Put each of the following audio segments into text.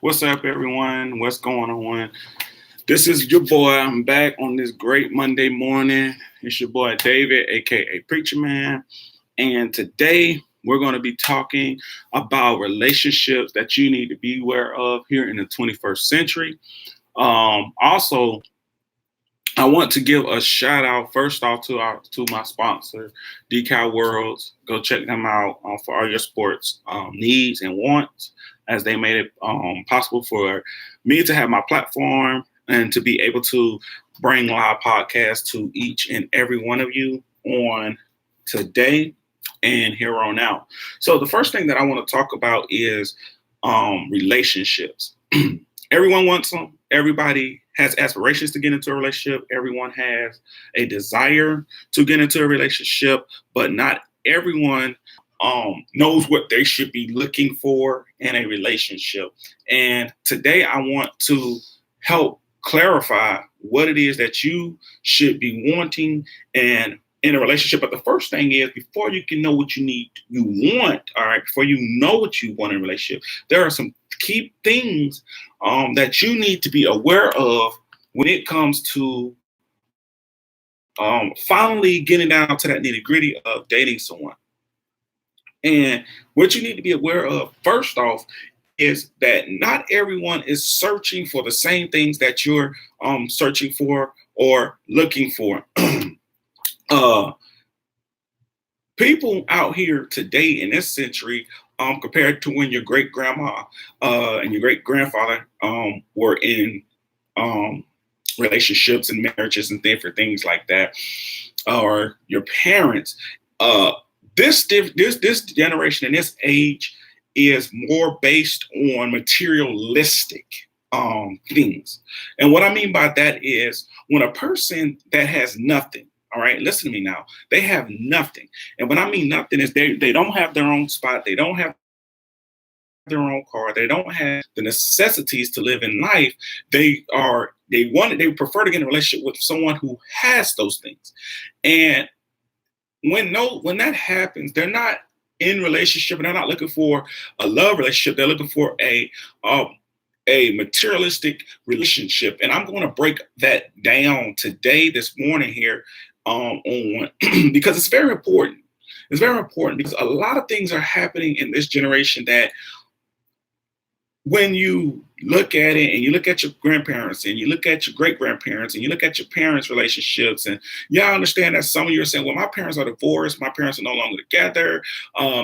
What's up, everyone? What's going on? This is your boy. I'm back on this great Monday morning. It's your boy David, aka Preacher Man, and today we're going to be talking about relationships that you need to be aware of here in the 21st century. Also, I want to give a shout out first off to my sponsor, Decal Worlds. Go check them out for all your sports needs and wants, as they made it possible for me to have my platform and to be able to bring live podcasts to each and every one of you on today and here on out. So the first thing that I want to talk about is relationships. Everyone wants them. Everybody has aspirations to get into a relationship. Everyone has a desire to get into a relationship, but not everyone knows what they should be looking for in a relationship. And today I want to help clarify what it is that you should be wanting and in a relationship. But the first thing is, before you can know what you want, all right, before you know what you want in a relationship, there are some key things that you need to be aware of when it comes to finally getting down to that nitty gritty of dating someone. And what you need to be aware of, first off, is that not everyone is searching for the same things that you're searching for or looking for. uh, People out here today in this century, compared to when your great grandma and your great grandfather were in um, relationships and marriages and different things like that, or your parents. Uh, this generation and this age is more based on materialistic things, and what I mean by that is when a person that has nothing. All right, listen to me now. They have nothing, and what I mean nothing is they don't have their own spot. They don't have their own car. They don't have the necessities to live in life. They prefer to get in a relationship with someone who has those things. And when that happens, they're not in relationship and they're not looking for a love relationship. They're looking for a materialistic relationship. And I'm going to break that down today, this morning here on because it's very important. It's very important because a lot of things are happening in this generation that when you look at it and you look at your grandparents and you look at your great grandparents and you look at your parents' relationships, and y'all understand that some of you are saying, well, my parents are divorced, my parents are no longer together,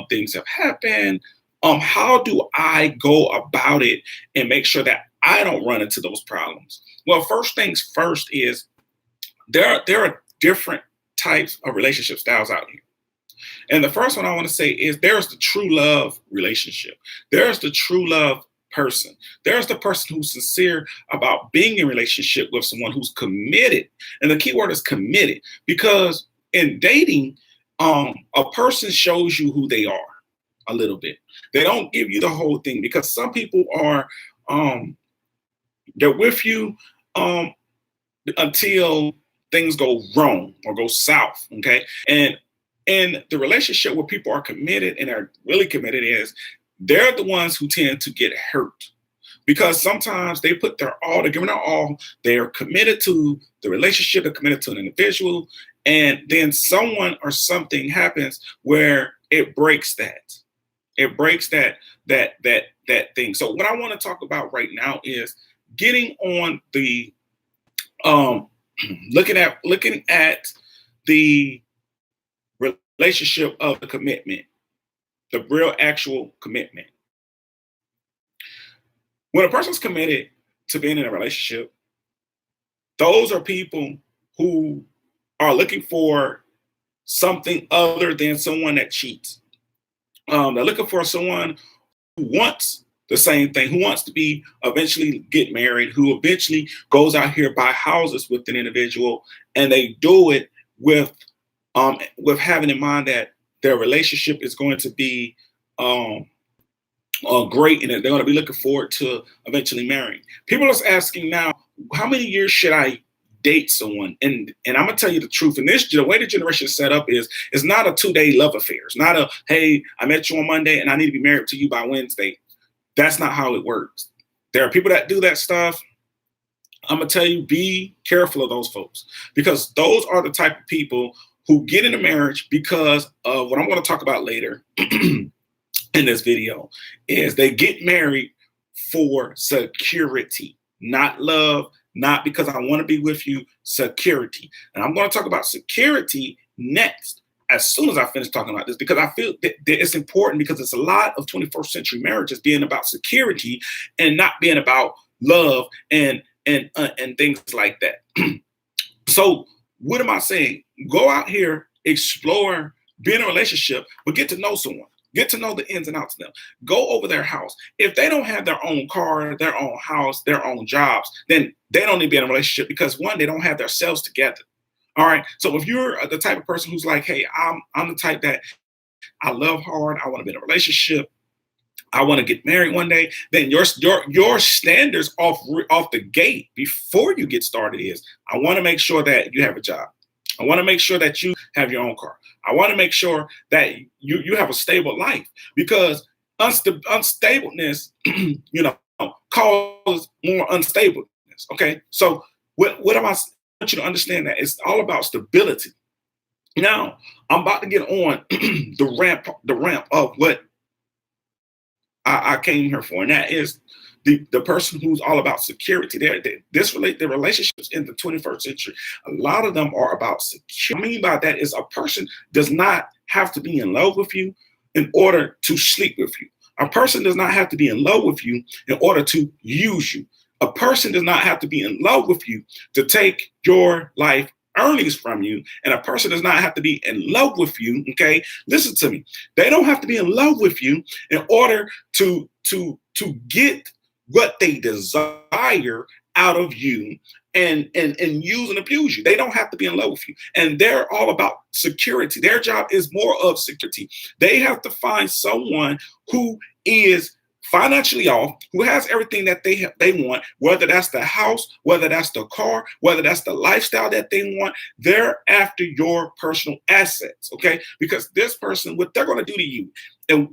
things have happened. How do I go about it and make sure that I don't run into those problems? Well, first things first is there are different types of relationship styles out here. And the first one I want to say is there's the true love relationship. There's the true love person. There's the person who's sincere about being in relationship with someone who's committed. And the key word is committed, because in dating, a person shows you who they are a little bit. They don't give you the whole thing, because some people are they're with you until things go wrong or go south. Okay. And in the relationship where people are committed and are really committed is they're the ones who tend to get hurt, because sometimes they put their all, they're giving their all, they're committed to the relationship, they're committed to an individual, and then someone or something happens where it breaks that. It breaks that thing. So what I want to talk about right now is getting on the looking at the relationship of the commitment, the real actual commitment. When a person's committed to being in a relationship, those are people who are looking for something other than someone that cheats. They're looking for someone who wants the same thing, who wants to be eventually get married, who eventually goes out here buy houses with an individual, and they do it with having in mind that their relationship is going to be great, and they're going to be looking forward to eventually marrying. People are asking now, how many years should I date someone? And I'm gonna tell you the truth. And the way the generation is set up is it's not a 2-day love affair. It's not a, hey, I met you on Monday and I need to be married to you by Wednesday. That's not how it works. There are people that do that stuff. I'm gonna tell you, be careful of those folks, because those are the type of people who get into marriage because of what I'm going to talk about later in this video. Is they get married for security, not love, not because I want to be with you, security. And I'm going to talk about security next, as soon as I finish talking about this, because I feel that it's important, because it's a lot of 21st century marriages being about security and not being about love and things like that. So what am I saying? Go out here, explore, be in a relationship, but get to know someone. Get to know the ins and outs of them. Go over their house. If they don't have their own car, their own house, their own jobs, then they don't need to be in a relationship, because one, they don't have themselves together. All right. So if you're the type of person who's like, hey, I'm the type that I love hard, I want to be in a relationship, I want to get married one day, then your standards off the gate before you get started is, I want to make sure that you have a job. I want to make sure that you have your own car. I want to make sure that you have a stable life, because unstableness, causes more unstableness. Okay, so what am I? I want you to understand that it's all about stability. Now I'm about to get on the ramp of what I came here for, and that is the person who's all about security. The relationships in the 21st century, a lot of them are about security. What I mean by that is, a person does not have to be in love with you in order to sleep with you. A person does not have to be in love with you in order to use you. A person does not have to be in love with you to take your life earnings from you, and a person does not have to be in love with you. Okay, listen to me. They don't have to be in love with you in order to get what they desire out of you and use and abuse you. They don't have to be in love with you, and they're all about security. Their job is more of security. They have to find someone who is financially off, who has everything that they want, whether that's the house, whether that's the car, whether that's the lifestyle that they want. They're after your personal assets, okay? Because this person, what they're going to do to you, and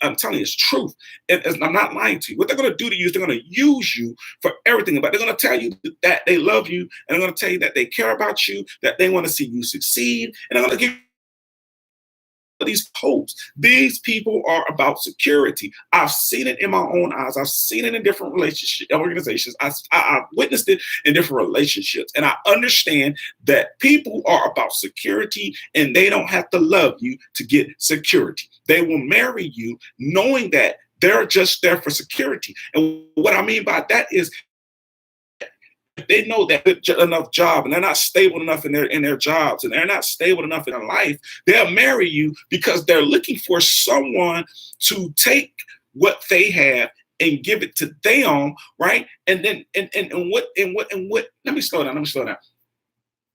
I'm telling you, it's truth. I'm not lying to you. What they're going to do to you is they're going to use you for everything. But they're going to tell you that they love you, and they're going to tell you that they care about you, that they want to see you succeed, and they're going to give these posts. These people are about security. I've seen it in my own eyes. I've seen it in different organizations. I've witnessed it in different relationships. And I understand that people are about security, and they don't have to love you to get security. They will marry you knowing that they're just there for security. And what I mean by that is, if they know that enough job, and they're not stable enough in their jobs, and they're not stable enough in their life, they'll marry you because they're looking for someone to take what they have and give it to them, right? And then what let me slow down.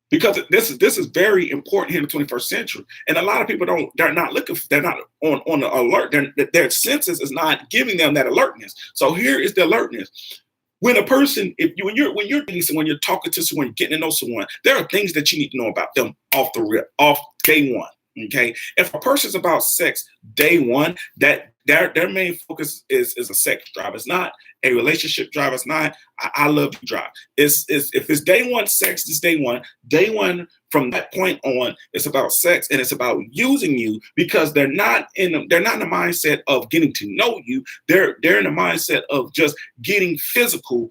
Because this is very important here in the 21st century. And a lot of people they're not on the alert. Their senses is not giving them that alertness. So here is the alertness. When a person, when you're dating someone, you're talking to someone, getting to know someone, there are things that you need to know about them off the rip, off day one. Okay. If a person's about sex day one, that their main focus is a sex drive. It's not a relationship drive. It's not I love you drive. If it's day one sex, it's day one. Day one, from that point on, it's about sex, and it's about using you, because they're not in the mindset of getting to know you. They're in the mindset of just getting physical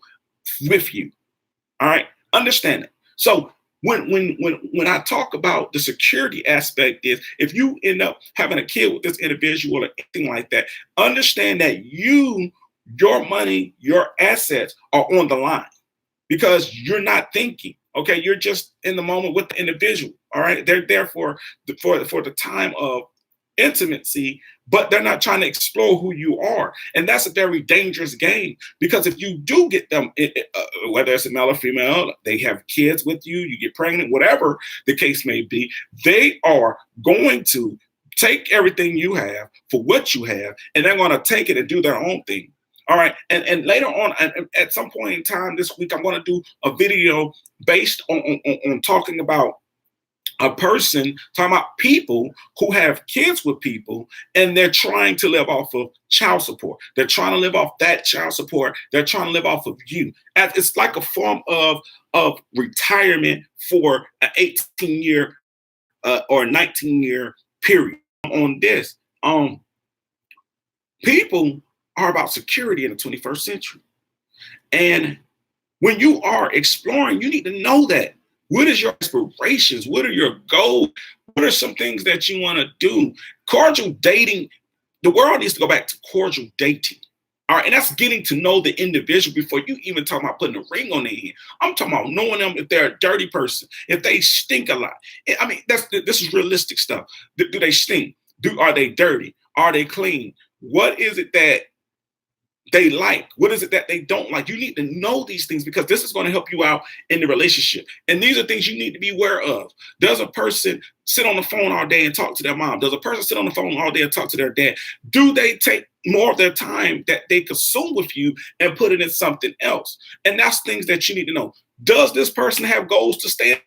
with you. All right, understand it. So when I talk about the security aspect, is if you end up having a kid with this individual or anything like that, understand that your money, your assets are on the line, because you're not thinking. Okay, you're just in the moment with the individual. All right, they're there for the time of intimacy, but they're not trying to explore who you are. And that's a very dangerous game, because if you do get them, whether it's a male or female, they have kids with you, you get pregnant, whatever the case may be, they are going to take everything you have for what you have, and they're going to take it and do their own thing. All right. And later on, at some point in time this week, I'm going to do a video based on talking about a person, talking about people who have kids with people and they're trying to live off of child support. They're trying to live off that child support. They're trying to live off of you. It's like a form of retirement for an 18-year or 19-year period on this. People are about security in the 21st century. And when you are exploring, you need to know that. What is your aspirations? What are your goals? What are some things that you want to do? Cordial dating, the world needs to go back to cordial dating. All right, and that's getting to know the individual before you even talk about putting a ring on their hand. I'm talking about knowing them if they're a dirty person, if they stink a lot. I mean, this is realistic stuff. Do they stink? Are they dirty? Are they clean? What is it that they like? What is it that they don't like? You need to know these things because this is going to help you out in the relationship. And these are things you need to be aware of. Does a person sit on the phone all day and talk to their mom? Does a person sit on the phone all day and talk to their dad? Do they take more of their time that they consume with you and put it in something else? And that's things that you need to know. Does this person have goals to stay in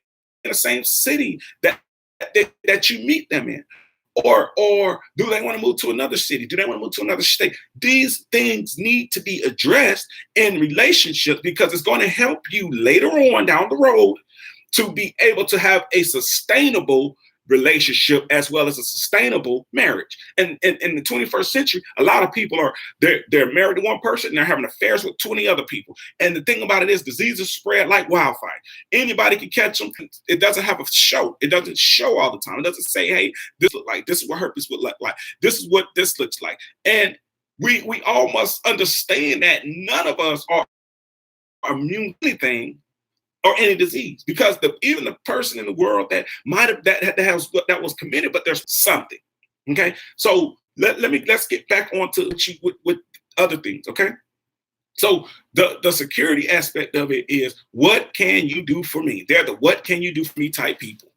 the same city that you meet them in? Or do they want to move to another city? Do they want to move to another state? These things need to be addressed in relationships because it's going to help you later on down the road to be able to have a sustainable relationship as well as a sustainable marriage. And in the 21st century, a lot of people they're married to one person and they're having affairs with 20 other people. And the thing about it is diseases spread like wildfire. Anybody can catch them. It doesn't have a show. It doesn't show all the time. It doesn't say, hey, this look like, this is what herpes would look like. This is what this looks like. And we all must understand that none of us are immune to anything or any disease, because even the person in the world that might have that was committed, but there's something. Okay, so let's get back onto with other things. Okay, so the security aspect of it is what can you do for me? They're the what can you do for me type people.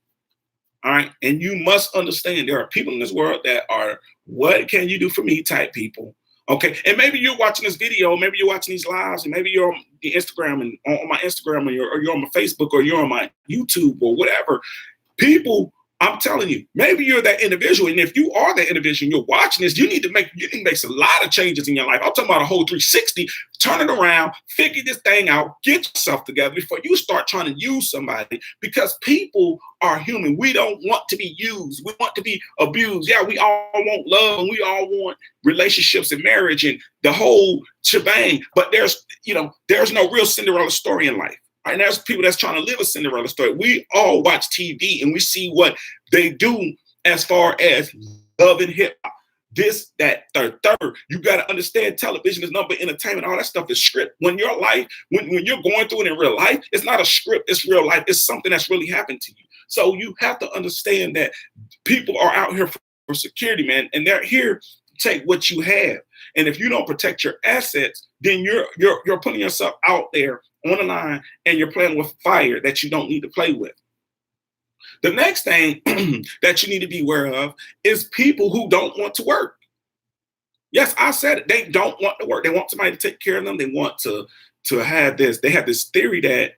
All right, and you must understand there are people in this world that are what can you do for me type people. Okay, and maybe you're watching this video, maybe you're watching these lives, and maybe you're on the Instagram and on my Instagram, or you're on my Facebook, or you're on my YouTube, or whatever. People, I'm telling you, maybe you're that individual, and if you are that individual, and you're watching this, you need to make a lot of changes in your life. I'm talking about a whole 360. Turn it around, figure this thing out, get yourself together before you start trying to use somebody, because people are human. We don't want to be used. We want to be abused. Yeah, we all want love and we all want relationships and marriage and the whole shebang. But there's no real Cinderella story in life. And there's people that's trying to live a Cinderella story. We all watch TV and we see what they do as far as love and hip hop. This, that, third. You got to understand television is nothing but entertainment. All that stuff is script. When your life, when you're going through it in real life, it's not a script, it's real life. It's something that's really happened to you. So you have to understand that people are out here for security, man, and they're here to take what you have. And if you don't protect your assets, then you're putting yourself out there on the line and you're playing with fire that you don't need to play with. The next thing that you need to be aware of is people who don't want to work. Yes, I said it. They don't want to work. They want somebody to take care of them. They want to have this. They have this theory that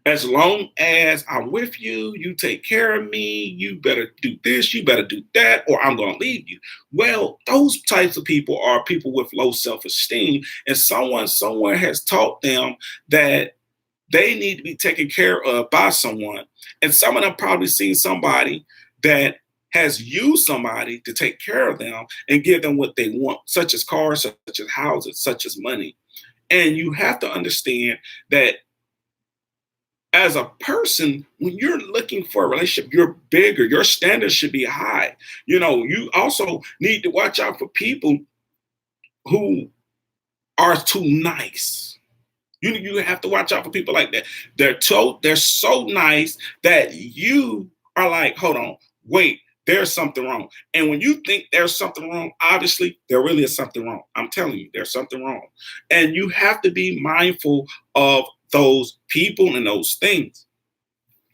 as long as I'm with you, you take care of me, you better do this, you better do that, or I'm going to leave you. Well, those types of people are people with low self-esteem, and someone somewhere has taught them that they need to be taken care of by someone. And some of them probably seen somebody that has used somebody to take care of them and give them what they want, such as cars, such as houses, such as money. And you have to understand that as a person, when you're looking for a relationship, you're bigger. Your standards should be high. You also need to watch out for people who are too nice. You have to watch out for people like that. They're so nice that you are like, hold on, wait, there's something wrong. And when you think there's something wrong, obviously there really is something wrong. I'm telling you, there's something wrong. And you have to be mindful of those people and those things.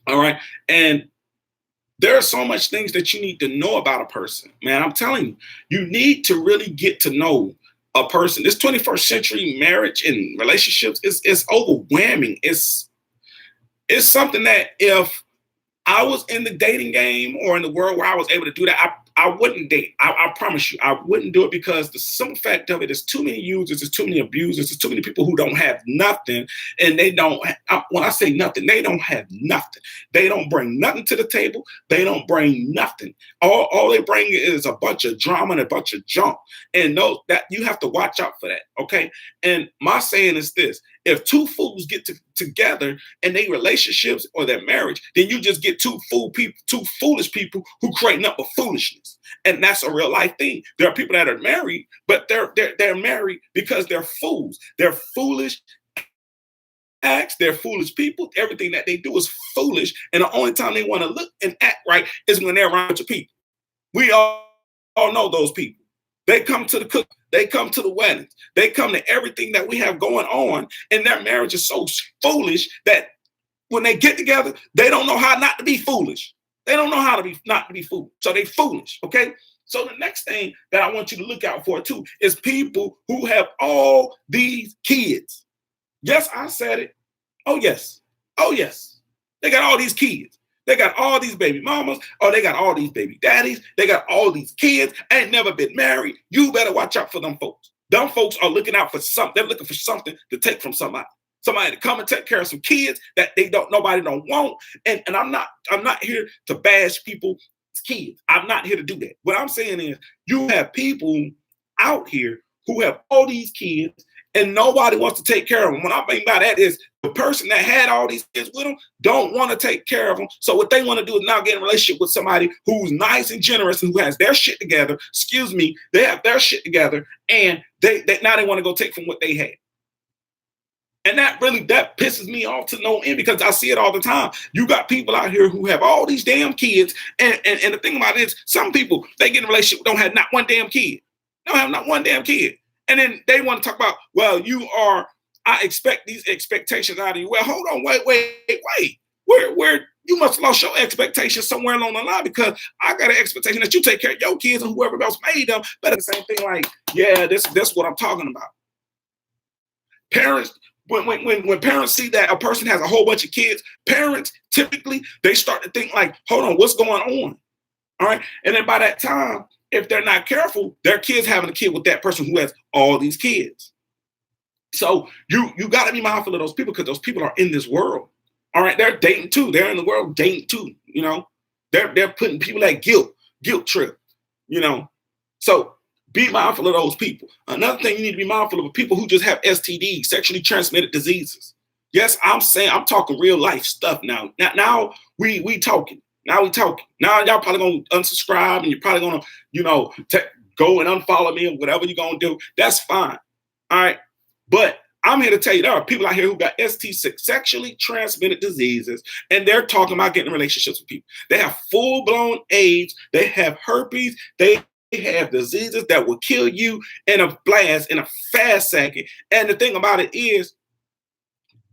All right. And there are so much things that you need to know about a person, man. I'm telling you need to really get to know a person. This 21st century marriage and relationships is overwhelming. It's something that if I was in the dating game or in the world where I was able to do that, I wouldn't date. I promise you, I wouldn't do it because the simple fact of it is too many users, there's too many abusers, there's too many people who don't have nothing. And they don't, when I say nothing, they don't have nothing. They don't bring nothing to the table. They don't bring nothing. All they bring is a bunch of drama and a bunch of junk. And those that you have to watch out for that, okay? And my saying is this: if two fools get together and they relationships or their marriage, then you just get two foolish people who create nothing but foolishness. And that's a real life thing. There are people that are married, but they're married because they're fools. They're foolish acts, they're foolish people. Everything that they do is foolish. And the only time they want to look and act right is when they're around your people. We all know those people. They come to the cook, they come to the weddings, they come to everything that we have going on, and their marriage is so foolish that when they get together, they don't know how not to be foolish. They don't know how to be not to be foolish. So they foolish, okay? So the next thing that I want you to look out for too is people who have all these kids. Yes, I said it. Oh, yes. Oh, yes. They got all these kids. They got all these baby mamas. Oh, they got all these baby daddies. They got all these kids. Ain't never been married. You better watch out for them folks. Them folks are looking out for something. They're looking for something to take from somebody. Somebody to come and take care of some kids that nobody don't want. And I'm not here to bash people's kids. I'm not here to do that. What I'm saying is you have people out here who have all these kids and nobody wants to take care of them. What I mean by that is the person that had all these kids with them don't want to take care of them. So what they want to do is now get in a relationship with somebody who's nice and generous and who has their shit together. Excuse me, they have their shit together, and they now they want to go take from what they had. And that pisses me off to no end because I see it all the time. You got people out here who have all these damn kids, and the thing about it is some people, they get in a relationship, don't have not one damn kid. Don't have not one damn kid. And then they want to talk about, well, I expect these expectations out of you. Well, hold on, wait. Where you must have lost your expectations somewhere along the line because I got an expectation that you take care of your kids and whoever else made them. But the same thing, like, yeah, that's what I'm talking about. Parents, when parents see that a person has a whole bunch of kids, parents typically they start to think like, hold on, what's going on? All right. And then by that time, if they're not careful, their kids having a kid with that person who has all these kids. So you got to be mindful of those people because those people are in this world. All right. They're dating too. They're in the world dating too. You know, they're putting people at guilt trip, you know. So be mindful of those people. Another thing you need to be mindful of are people who just have STDs, sexually transmitted diseases. Yes, I'm talking real life stuff now. Now we talking. Now we talking. Now y'all probably gonna unsubscribe and you're probably gonna, go and unfollow me or whatever you're gonna do. That's fine. All right. But I'm here to tell you there are people out here who got sexually transmitted diseases, and they're talking about getting relationships with people. They have full-blown AIDS. They have herpes. They have diseases that will kill you in a blast, in a fast second. And the thing about it is,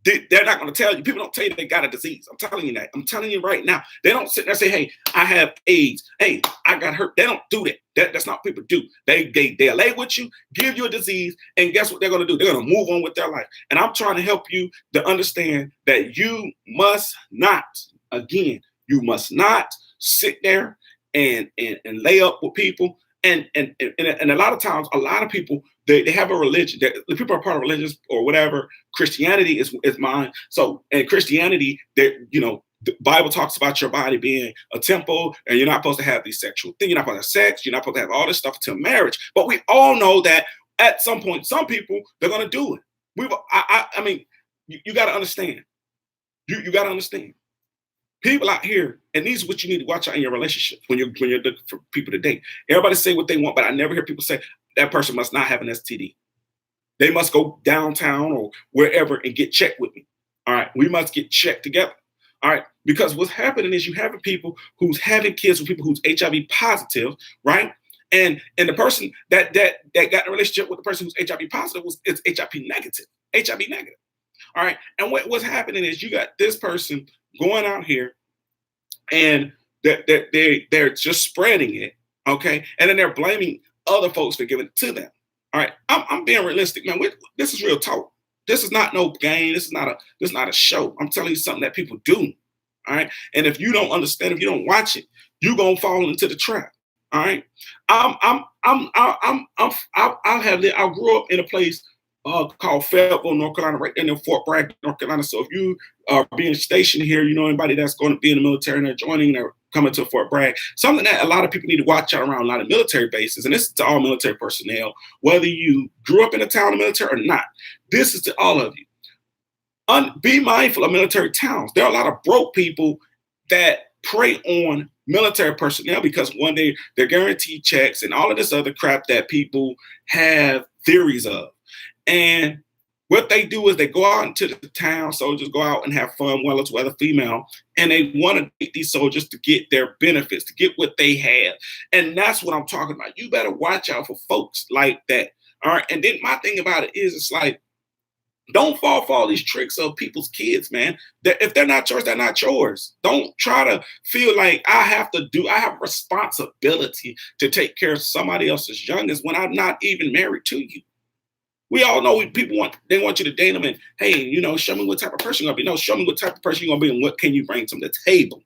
they're not going to tell you. People don't tell you they got a disease. I'm telling you that. I'm telling you right now. They don't sit there and say, hey, I have AIDS. Hey, I got hurt. They don't do that. That's not what people do. They lay with you, give you a disease, and guess what they're going to do? They're going to move on with their life. And I'm trying to help you to understand that you must not, again, you must not sit there and lay up with people. And a lot of times, a lot of people, they have a religion. The people are part of religions or whatever. Christianity is mine. So in Christianity, the Bible talks about your body being a temple, and you're not supposed to have these sexual things. You're not supposed to have sex. You're not supposed to have all this stuff until marriage. But we all know that at some point, some people, they're going to do it. I mean, you got to understand. You got to understand. People out here, and these are what you need to watch out in your relationship when you're looking for people to date. Everybody say what they want, but I never hear people say that person must not have an STD. They must go downtown or wherever and get checked with me. All right, we must get checked together. All right, because what's happening is you having people who's having kids with people who's HIV positive, right? And the person that got in a relationship with the person who's HIV positive is HIV negative. HIV negative. All right, and what's happening is you got this person going out here and they're just spreading it, okay? And then they're blaming other folks for giving it to them. All right, I'm being realistic, man. This is real talk. This is not no game. This is not a show. I'm telling you something that people do. All right. And if you don't understand, if you don't watch it, you're gonna fall into the trap. All right. I grew up in a place called Fayetteville, North Carolina, right in Fort Bragg, North Carolina. So if you are being stationed here, you know anybody that's going to be in the military and they're joining, they're coming to Fort Bragg. Something that a lot of people need to watch out around a lot of military bases, and this is to all military personnel, whether you grew up in a town of military or not. This is to all of you. Be mindful of military towns. There are a lot of broke people that prey on military personnel because one day they're guaranteed checks and all of this other crap that people have theories of. And what they do is they go out into the town, soldiers go out and have fun, well, it's whether female, and they want to date these soldiers to get their benefits, to get what they have. And that's what I'm talking about. You better watch out for folks like that. All right. And then my thing about it is it's like, don't fall for all these tricks of people's kids, man. If they're not yours, they're not yours. Don't try to feel like I have responsibility to take care of somebody else's youngest when I'm not even married to you. We all know people want you to date them and, hey, you know, show me what type of person you're gonna be. No, show me what type of person you're gonna be and what can you bring to the table.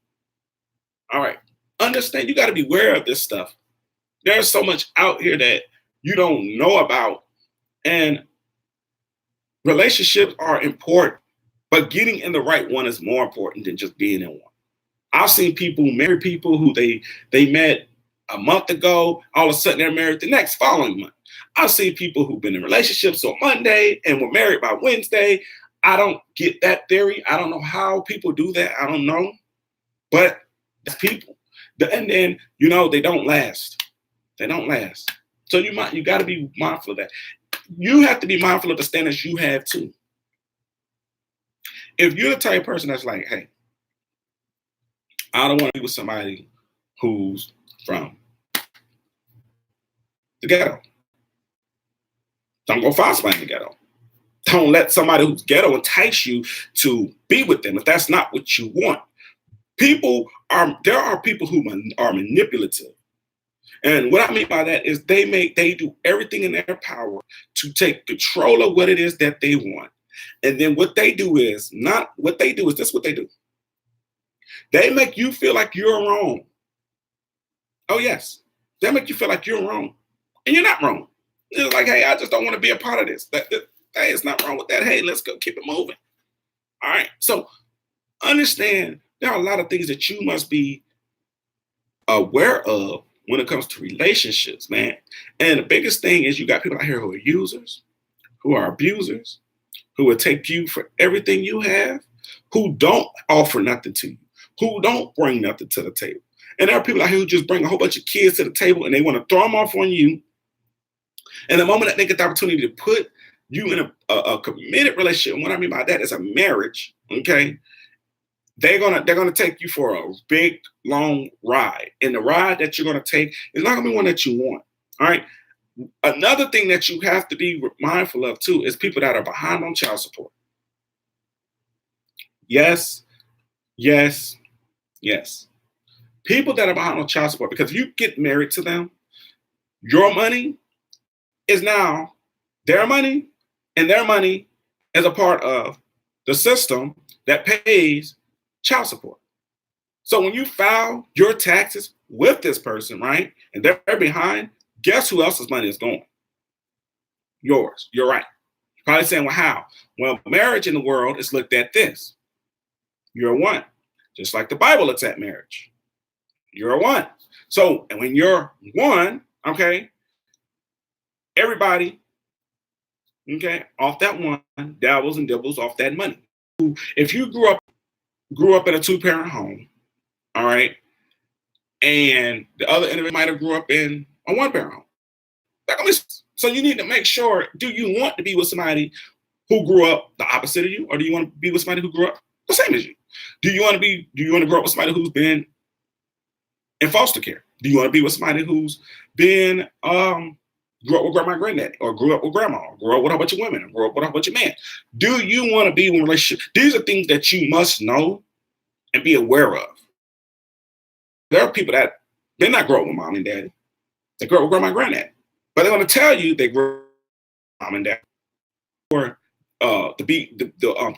All right. Understand, you got to be aware of this stuff. There's so much out here that you don't know about. And relationships are important, but getting in the right one is more important than just being in one. I've seen people marry people who they met a month ago, all of a sudden they're married the next following month. I've seen people who've been in relationships on Monday and were married by Wednesday. I don't get that theory. I don't know how people do that. I don't know, but it's people. And then, you know, they don't last. They don't last. So you got to be mindful of that. You have to be mindful of the standards you have too. If you're the type of person that's like, hey, I don't want to be with somebody who's from the ghetto. Don't go find somebody in the ghetto. Don't let somebody who's ghetto entice you to be with them if that's not what you want. There are people who are manipulative. And what I mean by that is they do everything in their power to take control of what it is that they want. And then what they do is this is what they do. They make you feel like you're wrong. Oh, yes. They make you feel like you're wrong. And you're not wrong. It's like, hey, I just don't want to be a part of this. Hey, it's not wrong with that. Hey, let's go keep it moving. All right. So understand there are a lot of things that you must be aware of when it comes to relationships, man. And the biggest thing is you got people out here who are users, who are abusers, who will take you for everything you have, who don't offer nothing to you, who don't bring nothing to the table. And there are people out here who just bring a whole bunch of kids to the table and they want to throw them off on you. And the moment that they get the opportunity to put you in a committed relationship, and what I mean by that is a marriage, okay? They're gonna take you for a big, long ride. And the ride that you're gonna take is not gonna be one that you want. All right. Another thing that you have to be mindful of too is people that are behind on child support. Yes, yes, yes. People that are behind on child support, because if you get married to them, your money is now their money, and their money is a part of the system that pays child support. So when you file your taxes with this person, right, and they're behind, guess who else's money is going? Yours. You're right. You're probably saying, well, how? Well, marriage in the world is looked at this. You're one. Just like the Bible looks at marriage. You're one. So, and when you're one, okay, everybody, okay, off that one, dabbles and dibbles off that money. If you grew up in a two-parent home, all right, and the other individual might have grew up in a one-parent home. So you need to make sure, do you want to be with somebody who grew up the opposite of you, or do you want to be with somebody who grew up the same as you? Do you want to grow up with somebody who's been in foster care? Do you want to be with somebody who's been grew up with grandma and granddaddy, or grew up with grandma, or grew up with a bunch of women, or grew up with a bunch of men? Do you want to be in a relationship? These are things that you must know and be aware of. There are people that did not grow up with mom and daddy. They grew up with grandma and granddaddy. But they're going to tell you they grew up with mom and dad. Or to be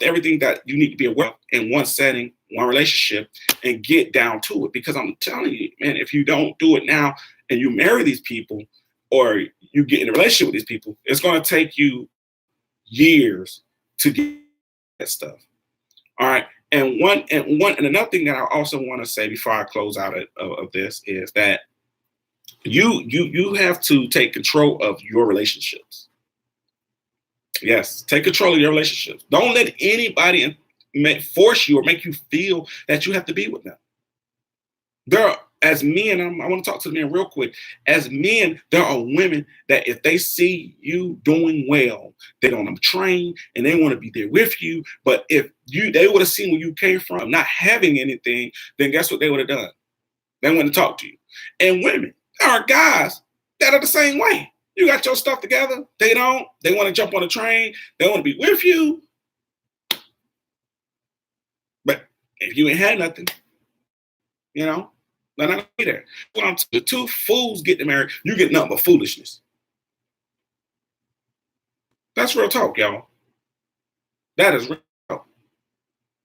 everything that you need to be aware of in one setting, one relationship, and get down to it. Because I'm telling you, man, if you don't do it now and you marry these people or you get in a relationship with these people, it's going to take you years to get that stuff. All right. And another thing that I also want to say before I close out of this is that you have to take control of your relationships. Yes, take control of your relationships. Don't let anybody force you or make you feel that you have to be with them. As men, I want to talk to the men real quick. As men, there are women that if they see you doing well, they don't train and they want to be there with you. But if they would have seen where you came from, not having anything, then guess what they would have done? They want to talk to you. And women, there are guys that are the same way. You got your stuff together. They don't. They want to jump on a train. They want to be with you. But if you ain't had nothing, they're not going to be there. When the two fools getting married, you get nothing but foolishness. That's real talk, y'all. That is real talk.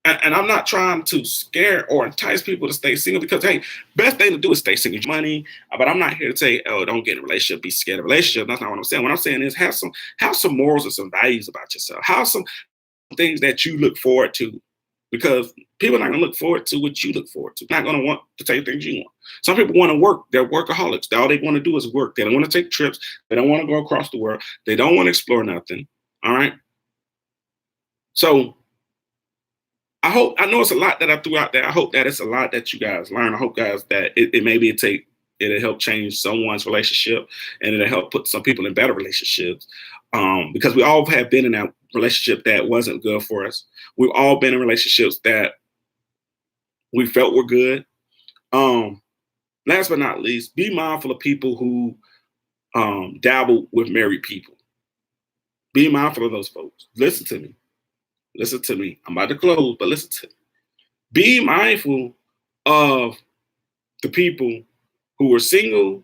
And I'm not trying to scare or entice people to stay single because, hey, best thing to do is stay single. Money, but I'm not here to say, oh, don't get in a relationship, be scared of a relationship. That's not what I'm saying. What I'm saying is have some morals and some values about yourself. Have some things that you look forward to, because people are not going to look forward to what you look forward to. They're not going to want to take things you want. Some people want to work. They're workaholics. All they want to do is work. They don't want to take trips. They don't want to go across the world. They don't want to explore nothing. All right. So I know it's a lot that I threw out there. I hope that it's a lot that you guys learn. I hope, guys, that it'll help change someone's relationship and it'll help put some people in better relationships. Because we all have been in that relationship that wasn't good for us. We've all been in relationships that we felt were good. Last but not least, be mindful of people who dabble with married people. Be mindful of those folks. Listen to me. Listen to me. I'm about to close, but listen to me. Be mindful of the people who are single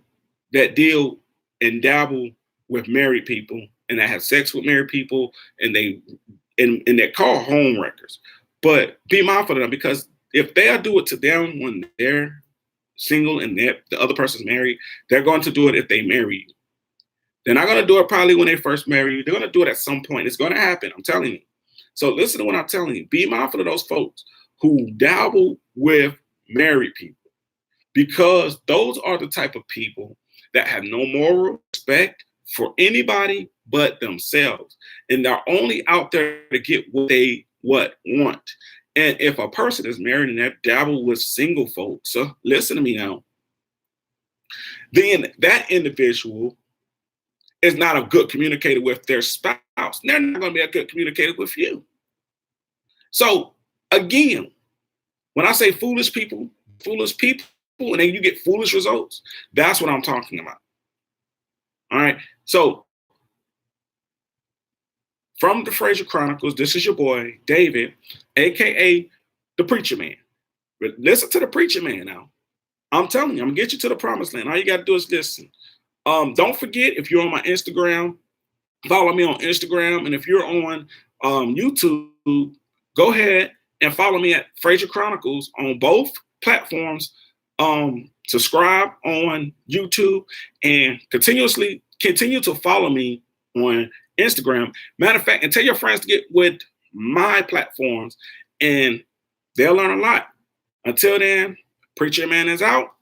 that deal and dabble with married people and that have sex with married people and they're called home wreckers. But be mindful of them, because if they'll do it to them when they're single and the other person's married, they're going to do it if they marry you. They're not going to do it probably when they first marry you. They're going to do it at some point. It's going to happen. I'm telling you. So listen to what I'm telling you. Be mindful of those folks who dabble with married people, because those are the type of people that have no moral respect for anybody but themselves. And they're only out there to get what they want. And if a person is married and they dabble with single folks, so listen to me now, then that individual is not a good communicator with their spouse. They're not going to be a good communicator with you. So again, when I say foolish people, and then you get foolish results, that's what I'm talking about. All right. So from the Fraser Chronicles, this is your boy, David, aka the Preacher Man. But listen to the Preacher Man now. I'm telling you, I'm gonna get you to the promised land. All you gotta do is listen. Don't forget, if you're on my Instagram, follow me on Instagram. And if you're on YouTube, go ahead and follow me at Fraser Chronicles on both platforms. Subscribe on YouTube and continue to follow me on Instagram. Matter of fact, and tell your friends to get with my platforms and they'll learn a lot. Until then, Preacher Man is out.